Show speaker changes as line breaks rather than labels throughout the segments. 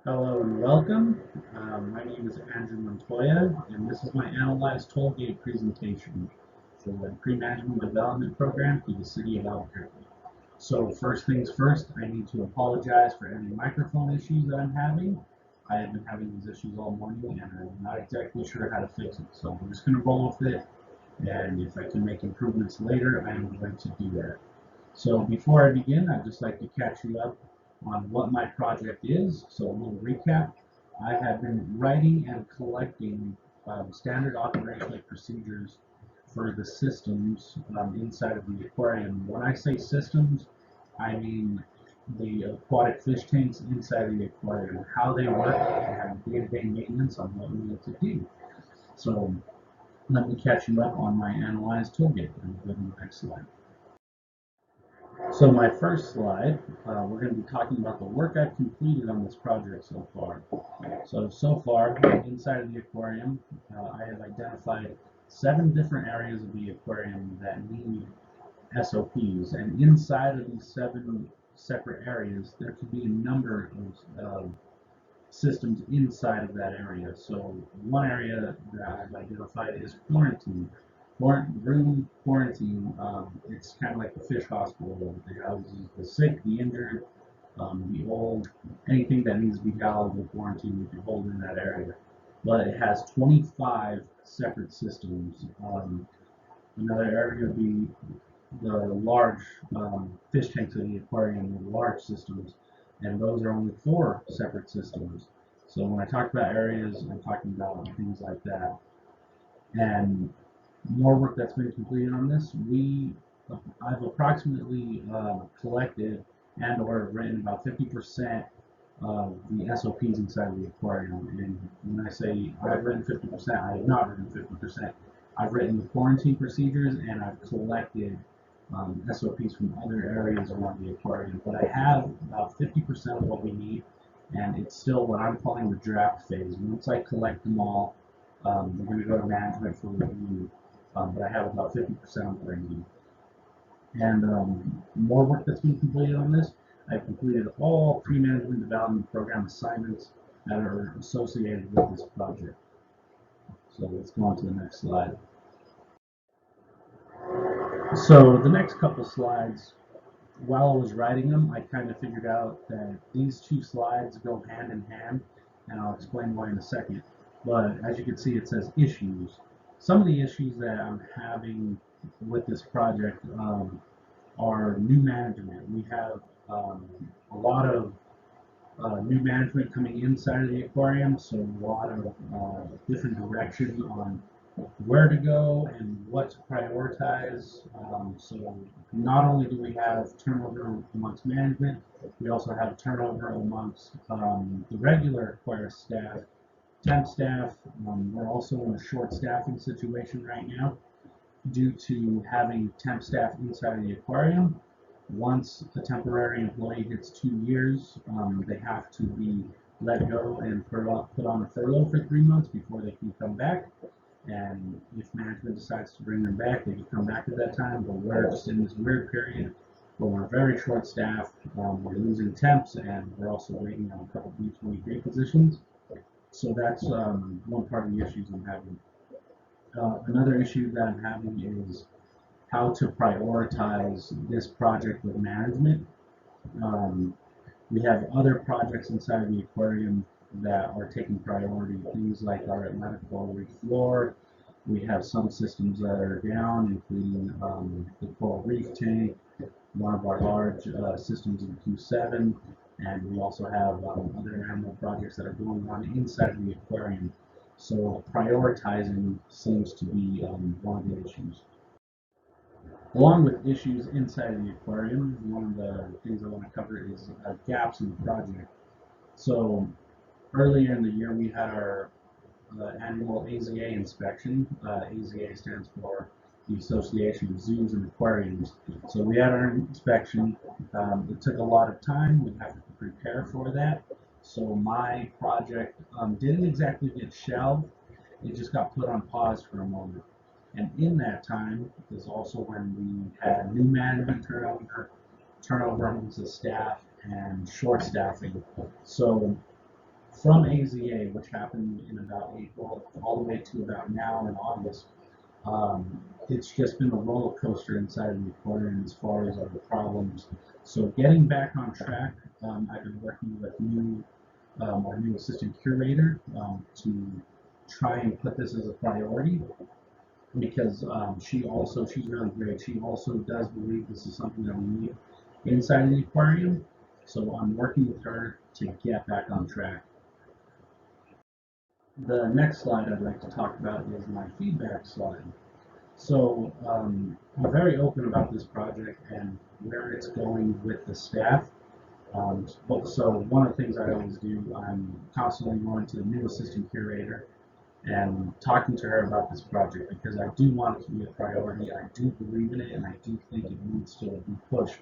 Hello and welcome. My name is Andrew Montoya, and this is my Analyze Tollgate presentation for the Pre-Management Development Program for the City of Albuquerque. So first things first, I need to apologize for any microphone issues that I'm having. I have been having these issues all morning, and I'm not exactly sure how to fix it. So I'm just going to roll with it, and if I can make improvements later, I am going to do that. So before I begin, I'd just like to catch you up on what my project is. So a little recap. I have been writing and collecting standard operational procedures for the systems inside of the aquarium. When I say systems, I mean the aquatic fish tanks inside of the aquarium, how they work, and day-to-day maintenance on what we need to do. So let me catch you up on my analyzed toolkit and go to the next slide. So my first slide, we're going to be talking about the work I've completed on this project so far. So far, inside of the aquarium, I have identified 7 different areas of the aquarium that need SOPs. And inside of these 7 separate areas, there could be a number of systems inside of that area. So one area that I've identified is quarantine. Room quarantine, it's kind of like the fish hospital. It houses the sick, the injured, the old, anything that needs to be housed in quarantine, you can hold in that area. But it has 25 separate systems. Another area would be the large fish tanks in the aquarium, the large systems, and those are only 4 separate systems. So when I talk about areas, I'm talking about things like that. And more work that's been completed on this. I've approximately collected and or written about 50% of the SOPs inside of the aquarium. And when I say I've written 50%, I have not written 50%. I've written the quarantine procedures and I've collected SOPs from other areas around the aquarium. But I have about 50% of what we need, and it's still what I'm calling the draft phase. Once I collect them all, we're going to go to management for review. But I have about 50% of what I need. And more work that's been completed on this. I've completed all pre-management development program assignments that are associated with this project. So let's go on to the next slide. So the next couple slides, while I was writing them, I kind of figured out that these 2 slides go hand in hand, and I'll explain why in a second. But as you can see, it says issues. Some of the issues that I'm having with this project are new management. We have a lot of new management coming inside of the aquarium, so a lot of different directions on where to go and what to prioritize. So not only do we have turnover amongst management, we also have turnover amongst the regular aquarium staff, temp staff. We're also in a short staffing situation right now due to having temp staff inside of the aquarium. Once a temporary employee hits 2 years, they have to be let go and put on a furlough for 3 months before they can come back. And if management decides to bring them back, they can come back at that time. But we're just in this weird period where we're very short staffed. We're losing temps, and we're also waiting on a couple of B23 positions. So that's one part of the issues I'm having. Another issue that I'm having is how to prioritize this project with management. We have other projects inside of the aquarium that are taking priority, things like our medical reef floor. We have some systems that are down, including the coral reef tank, one of our large systems in Q7, and we also have other animal projects that are going on inside of the aquarium. So prioritizing seems to be one of the issues. Along with issues inside of the aquarium, one of the things I want to cover is gaps in the project. So earlier in the year, we had our annual AZA inspection. AZA stands for the Association of Zoos and Aquariums. So we had our inspection. It took a lot of time. We have to prepare for that. So my project didn't exactly get shelved. It just got put on pause for a moment. And in that time is also when we had new management turnover amongst the staff, and short staffing. So from AZA, which happened in about April, all the way to about now in August, it's just been a roller coaster inside of the aquarium as far as other problems. So getting back on track, I've been working with our new assistant curator to try and put this as a priority because she's really great. She also does believe this is something that we need inside the aquarium. So I'm working with her to get back on track. The next slide I'd like to talk about is my feedback slide. So I'm very open about this project and where it's going with the staff. So one of the things I always do, I'm constantly going to the new assistant curator and talking to her about this project because I do want it to be a priority. I do believe in it and I do think it needs to be pushed.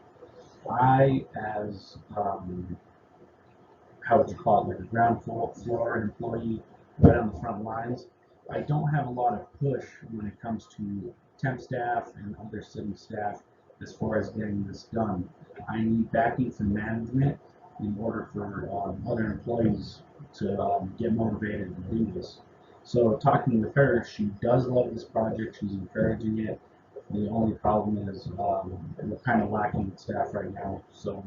I, as how would you call it, like a ground floor employee right on the front lines, I don't have a lot of push when it comes to temp staff and other city staff as far as getting this done. I need backing from management in order for other employees to get motivated to do this. So talking with her, she does love this project. She's encouraging it. The only problem is we're kind of lacking staff right now. So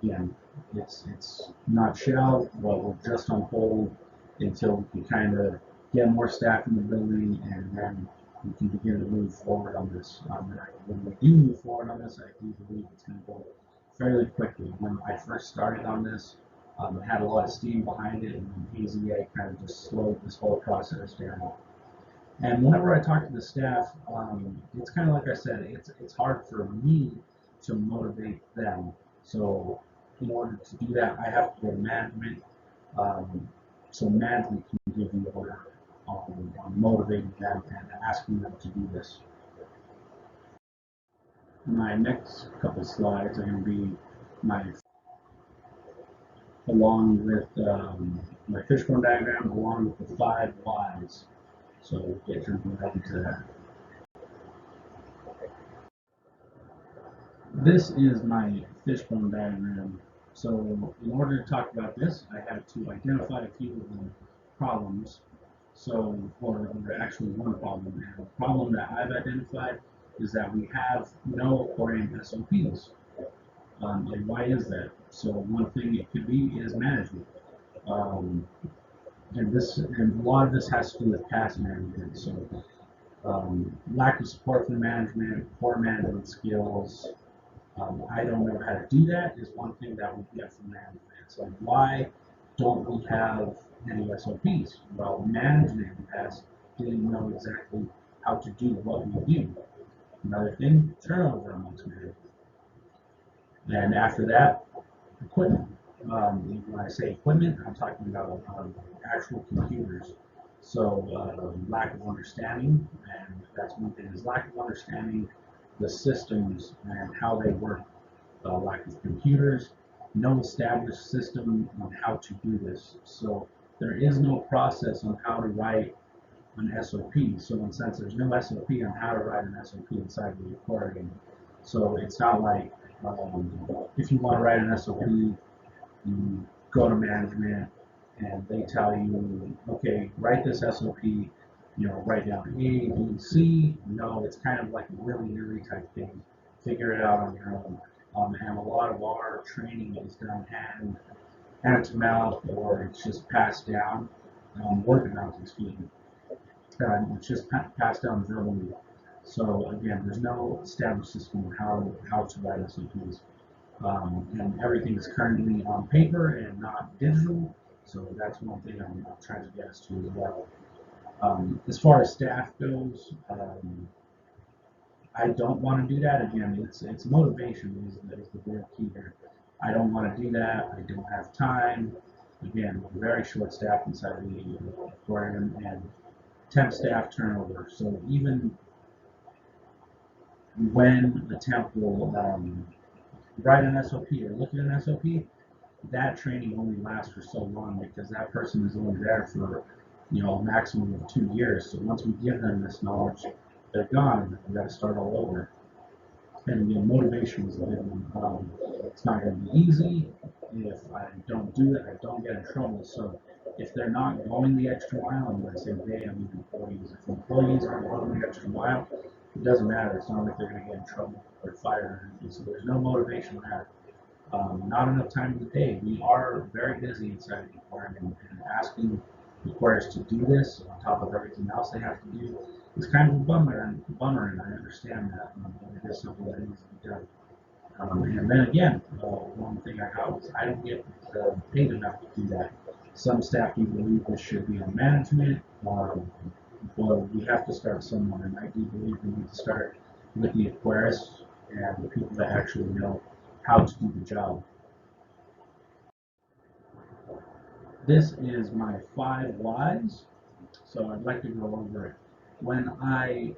again, it's not shelved, but we're just on hold until we can kind of get more staff in the building, and then we can begin to move forward on this. When we do move forward on this, I do believe it's going to go fairly quickly. When I first started on this, it had a lot of steam behind it, and AZA kind of just slowed this whole process down. And whenever I talk to the staff, it's kind of like I said, it's hard for me to motivate them. So in order to do that, I have to go to management. So management can give me order on motivating them and asking them to do this. My next couple slides are going to be my, along with my fishbone diagram, along with the 5 whys. So get jumping right into that. This is my fishbone diagram. So in order to talk about this, I had to identify a few of the problems. So, or actually one problem. And the problem that I've identified is that we have no aquarium SOPs. And why is that? So one thing it could be is management. And a lot of this has to do with past management. So lack of support from management, poor management skills. I don't know how to do that is one thing that we get from management. It's like, why don't we have any SOPs? Well, management didn't know exactly how to do what we do. Another thing, turnover amongst management. And after that, equipment. When I say equipment, I'm talking about actual computers. So lack of understanding, and that's one thing, is lack of understanding the systems and how they work. Lack of computers, no established system on how to do this. So there is no process on how to write an SOP. So in a sense, there's no SOP on how to write an SOP inside the aquarium. So it's not like if you want to write an SOP, you go to management and they tell you, okay, write this SOP, write down A, B, C. No, it's kind of like a willy-nilly type thing. Figure it out on your own. And a lot of our training is done hand to mouth, or it's just passed down, word of mouth, excuse me. It's just passed down verbally. So again, there's no established system on how to write SOPs. And everything is currently on paper and not digital, so that's one thing I'm trying to get us to as well. As far as staff goes, I don't want to do that. Again, it's motivation is the big key here. I don't want to do that. I don't have time. Again, we're very short staffed inside the aquarium, and temp staff turnover. So even when the temp will write an SOP or look at an SOP, that training only lasts for so long because that person is only there for a maximum of 2 years. So once we give them this knowledge, they're gone, and we've got to start all over. And motivation is a big one. It's not going to be easy. if I don't do it, I don't get in trouble. So if they're not going the extra mile, I'm going to say they have employees. If employees aren't going the extra mile, it doesn't matter. It's not like they're going to get in trouble or fired or anything. So there's no motivation there. Not enough time in the day. We are very busy inside the aquarium, and asking the aquarists to do this on top of everything else they have to do is kind of a bummer, and I understand that. It is something that needs to be done. And then again, one thing I got was I don't get paid enough to do that. Some staff do believe this should be on management, but we have to start somewhere, and I do believe we need to start with the aquarists and the people that actually know how to do the job. This is my 5 whys, so I'd like to go over it. When I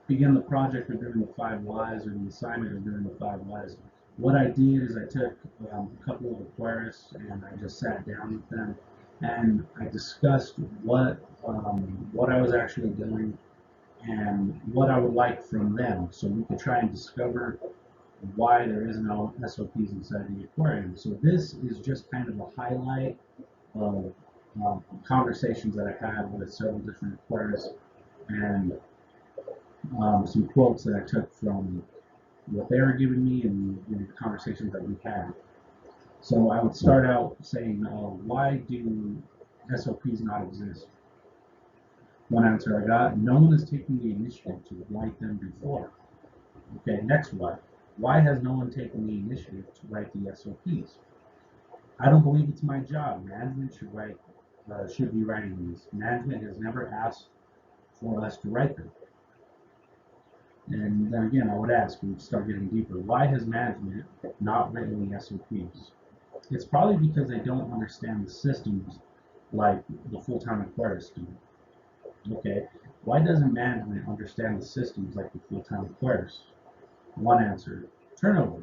begin the project of doing the 5 whys, or the assignment of doing the 5 whys, what I did is I took a couple of aquarists and I just sat down with them and I discussed what I was actually doing and what I would like from them, so we could try and discover why there is no SOPs inside the aquarium. So this is just kind of a highlight of conversations that I had with several different aquarists, and some quotes that I took from what they were giving me and the conversations that we had. So I would start out saying, why do SOPs not exist? One answer I got: no one has taken the initiative to write them before. Okay, next one. Why has no one taken the initiative to write the SOPs? I don't believe it's my job. Management should be writing these. Management has never asked for us to write them. And then again, I would ask, we start getting deeper, why has management not written the SOPs? It's probably because they don't understand the systems like the full-time aquarists do. Okay, why doesn't management understand the systems like the full-time aquarists? One answer: turnover.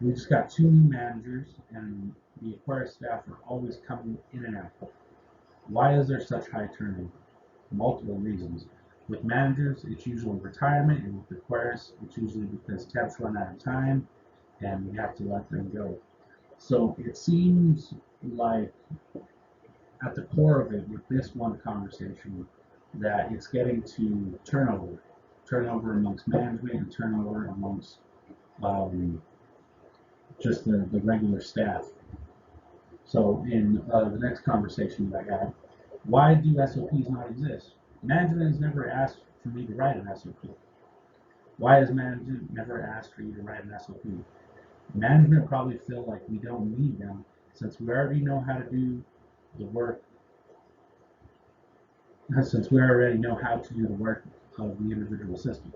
We just got 2 new managers, and the aquarium staff are always coming in and out. Why is there such high turnover? Multiple reasons. With managers, it's usually retirement, and with aquarists, it's usually because temps run out of time, and we have to let them go. So it seems like at the core of it, with this one conversation, that it's getting to turnover amongst management and turnover amongst just the regular staff. So in the next conversation that I had, why do SOPs not exist? Management has never asked for me to write an SOP. Why has management never asked for you to write an SOP? Management probably feel like we don't need them since we already know how to do the work. Since we already know how to do the work of the individual system.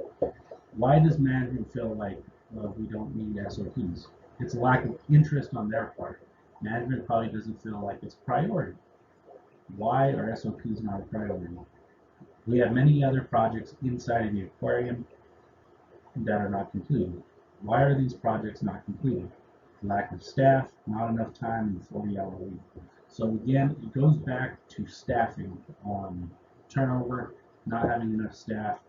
Why does management feel like we don't need SOPs? It's a lack of interest on their part. Management probably doesn't feel like it's a priority. Why are SOPs not a priority? We have many other projects inside of the aquarium that are not completed. Why are these projects not completed? Lack of staff, not enough time, and 40-hour week. So again, it goes back to staffing. Turnover, not having enough staff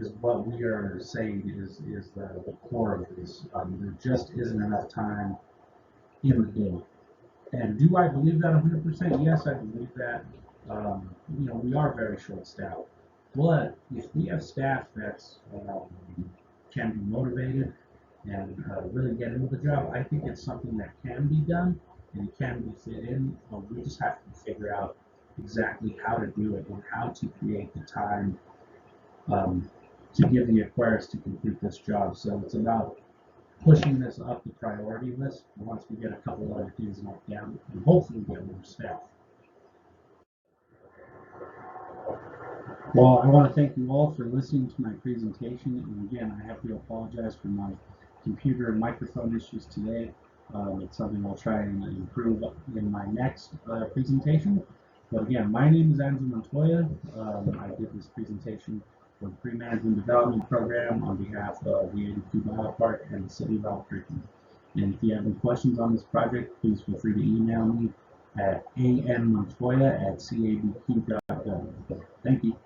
is what we are saying is the core of this. There just isn't enough time in the day. And do I believe that 100%? Yes, I believe that. We are very short-staffed. But if we have staff that's can be motivated and really get into the job, I think it's something that can be done and it can be fit in. We just have to figure out exactly how to do it and how to create the time to give the aquarists to complete this job. So it's about pushing this up the priority list once we get a couple other things knocked down and hopefully get more staff. Well, I want to thank you all for listening to my presentation, and again, I have to apologize for my computer and microphone issues today. It's something I'll try and improve in my next presentation. But again, my name is Andrew Montoya. I did this presentation for the Pre-Management Development Program on behalf of the 82 Biopark and the City of Albuquerque. And if you have any questions on this project, please feel free to email me at anmontoya@cabq.gov. Thank you.